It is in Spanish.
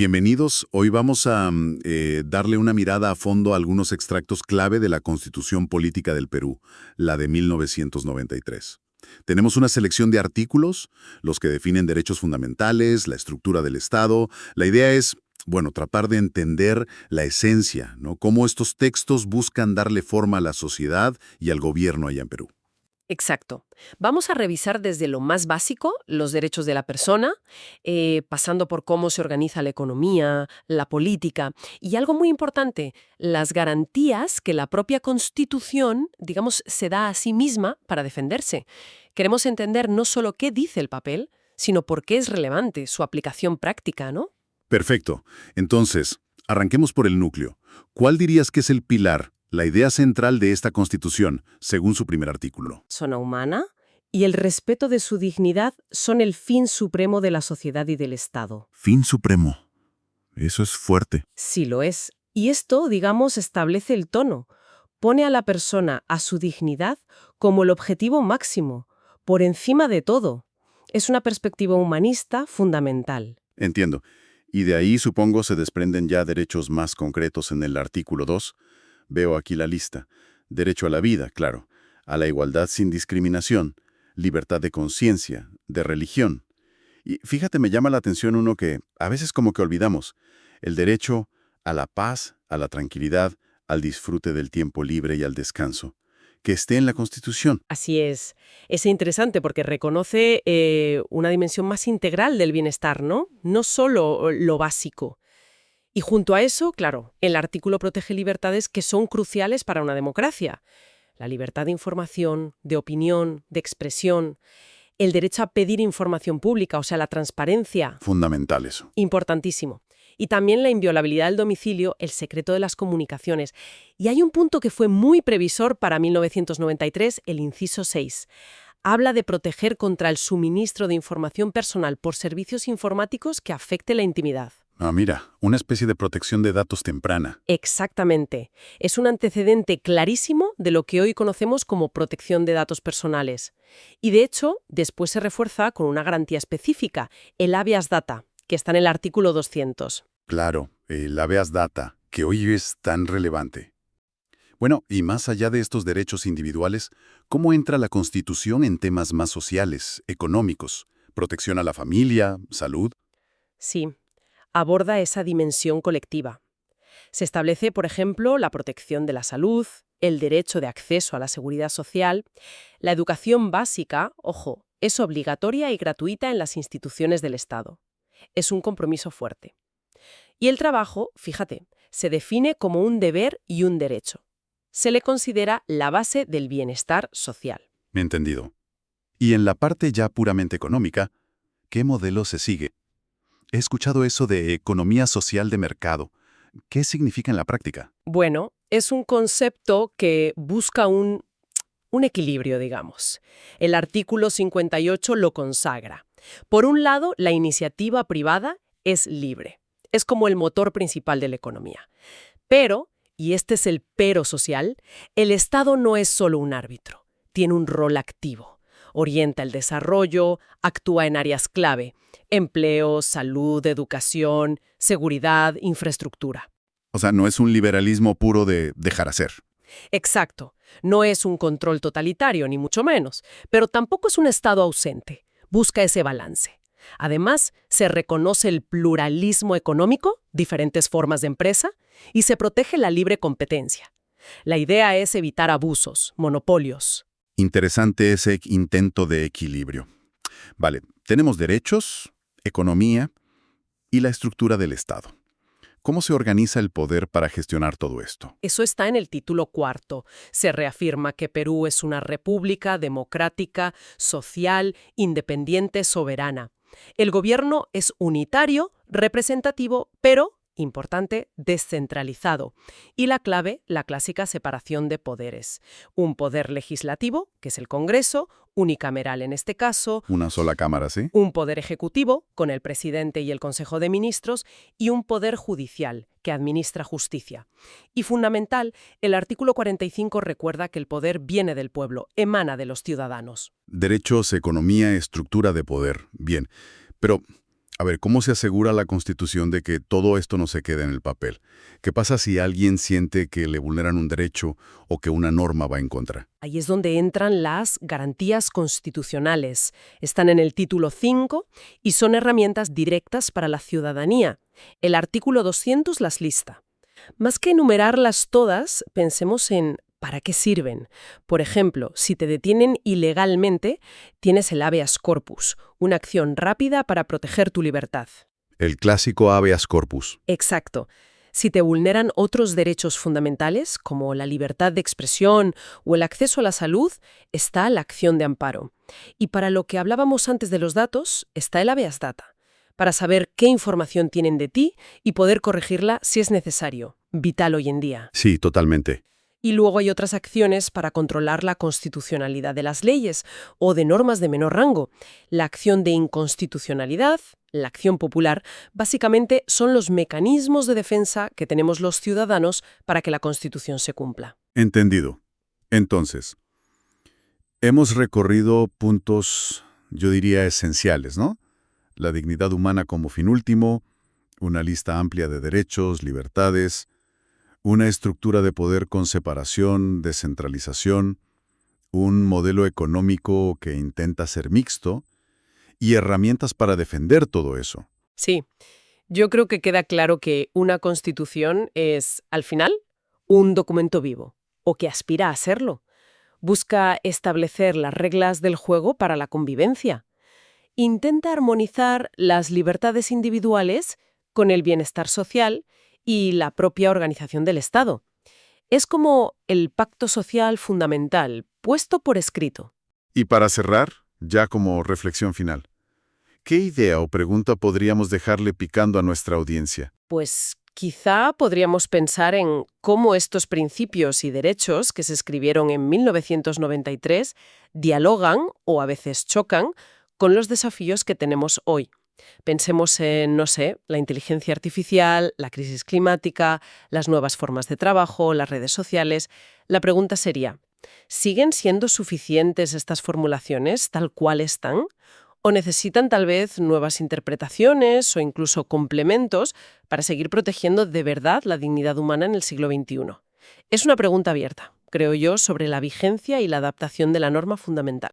Bienvenidos. Hoy vamos a darle una mirada a fondo a algunos extractos clave de la Constitución Política del Perú, la de 1993. Tenemos una selección de artículos, los que definen derechos fundamentales, la estructura del Estado. La idea es, bueno, tratar de entender la esencia, ¿no? Cómo estos textos buscan darle forma a la sociedad y al gobierno allá en Perú. Exacto. Vamos a revisar desde lo más básico, los derechos de la persona, pasando por cómo se organiza la economía, la política y algo muy importante, las garantías que la propia Constitución, digamos, se da a sí misma para defenderse. Queremos entender no solo qué dice el papel, sino por qué es relevante su aplicación práctica, ¿no? Perfecto. Entonces, arranquemos por el núcleo. ¿Cuál dirías que es el pilar, la idea central de esta Constitución, según su primer artículo? Persona humana y el respeto de su dignidad son el fin supremo de la sociedad y del Estado. Fin supremo. Eso es fuerte. Sí lo es. Y esto, digamos, establece el tono. Pone a la persona, a su dignidad, como el objetivo máximo, por encima de todo. Es una perspectiva humanista fundamental. Entiendo. Y de ahí, supongo, se desprenden ya derechos más concretos en el artículo 2. Veo aquí la lista. Derecho a la vida, claro. A la igualdad sin discriminación. Libertad de conciencia, de religión. Y fíjate, me llama la atención uno que a veces como que olvidamos. El derecho a la paz, a la tranquilidad, al disfrute del tiempo libre y al descanso. Que esté en la Constitución. Así es. Es interesante porque reconoce una dimensión más integral del bienestar, ¿no? No solo lo básico. Y junto a eso, claro, el artículo protege libertades que son cruciales para una democracia. La libertad de información, de opinión, de expresión, el derecho a pedir información pública, o sea, la transparencia. Fundamental eso. Importantísimo. Y también la inviolabilidad del domicilio, el secreto de las comunicaciones. Y hay un punto que fue muy previsor para 1993, el inciso 6. Habla de proteger contra el suministro de información personal por servicios informáticos que afecte la intimidad. Ah, mira, una especie de protección de datos temprana. Exactamente. Es un antecedente clarísimo de lo que hoy conocemos como protección de datos personales. Y de hecho, después se refuerza con una garantía específica, el habeas data, que está en el artículo 200. Claro, el habeas data, que hoy es tan relevante. Bueno, y más allá de estos derechos individuales, ¿cómo entra la Constitución en temas más sociales, económicos? ¿Protección a la familia, salud? Sí, aborda esa dimensión colectiva. Se establece, por ejemplo, la protección de la salud, el derecho de acceso a la seguridad social. La educación básica, ojo, es obligatoria y gratuita en las instituciones del Estado. Es un compromiso fuerte. Y el trabajo, fíjate, se define como un deber y un derecho. Se le considera la base del bienestar social. Entendido. Y en la parte ya puramente económica, ¿qué modelo se sigue? He escuchado eso de economía social de mercado. ¿Qué significa en la práctica? Bueno, es un concepto que busca un equilibrio, digamos. El artículo 58 lo consagra. Por un lado, la iniciativa privada es libre. Es como el motor principal de la economía. Pero, y este es el pero social, el Estado no es solo un árbitro. Tiene un rol activo. Orienta el desarrollo, actúa en áreas clave: empleo, salud, educación, seguridad, infraestructura. O sea, no es un liberalismo puro de dejar hacer. Exacto. No es un control totalitario, ni mucho menos, pero tampoco es un Estado ausente. Busca ese balance. Además, se reconoce el pluralismo económico, diferentes formas de empresa, y se protege la libre competencia. La idea es evitar abusos, monopolios. Interesante ese intento de equilibrio. Vale, tenemos derechos, economía y la estructura del Estado. ¿Cómo se organiza el poder para gestionar todo esto? Eso está en el título cuarto. Se reafirma que Perú es una república democrática, social, independiente, soberana. El gobierno es unitario, representativo, pero, importante, descentralizado. Y la clave, la clásica separación de poderes. Un poder legislativo, que es el Congreso, unicameral en este caso, Una sola cámara, ¿sí? un poder ejecutivo, con el presidente y el Consejo de Ministros, y un poder judicial, que administra justicia. Y fundamental, el artículo 45 recuerda que el poder viene del pueblo, emana de los ciudadanos. Derechos, economía, estructura de poder. Bien. Pero, A ver, ¿cómo se asegura la Constitución de que todo esto no se quede en el papel? ¿Qué pasa si alguien siente que le vulneran un derecho o que una norma va en contra? Ahí es donde entran las garantías constitucionales. Están en el título 5 y son herramientas directas para la ciudadanía. El artículo 200 las lista. Más que enumerarlas todas, pensemos en ¿para qué sirven? Por ejemplo, si te detienen ilegalmente, tienes el habeas corpus, una acción rápida para proteger tu libertad. El clásico habeas corpus. Exacto. Si te vulneran otros derechos fundamentales, como la libertad de expresión o el acceso a la salud, está la acción de amparo. Y para lo que hablábamos antes de los datos, está el habeas data, para saber qué información tienen de ti y poder corregirla si es necesario. Vital hoy en día. Sí, totalmente. Y luego hay otras acciones para controlar la constitucionalidad de las leyes o de normas de menor rango. La acción de inconstitucionalidad, la acción popular, básicamente son los mecanismos de defensa que tenemos los ciudadanos para que la Constitución se cumpla. Entendido. Entonces, hemos recorrido puntos, yo diría, esenciales, ¿no? La dignidad humana como fin último, una lista amplia de derechos, libertades, una estructura de poder con separación, descentralización, un modelo económico que intenta ser mixto y herramientas para defender todo eso. Sí, yo creo que queda claro que una Constitución es, al final, un documento vivo, o que aspira a serlo. Busca establecer las reglas del juego para la convivencia. Intenta armonizar las libertades individuales con el bienestar social y la propia organización del Estado. Es como el pacto social fundamental, puesto por escrito. Y para cerrar, ya como reflexión final, ¿qué idea o pregunta podríamos dejarle picando a nuestra audiencia? Pues quizá podríamos pensar en cómo estos principios y derechos que se escribieron en 1993 dialogan o a veces chocan con los desafíos que tenemos hoy. Pensemos en, no sé, la inteligencia artificial, la crisis climática, las nuevas formas de trabajo, las redes sociales. La pregunta sería, ¿siguen siendo suficientes estas formulaciones tal cual están? ¿O necesitan tal vez nuevas interpretaciones o incluso complementos para seguir protegiendo de verdad la dignidad humana en el siglo XXI? Es una pregunta abierta, creo yo, sobre la vigencia y la adaptación de la norma fundamental.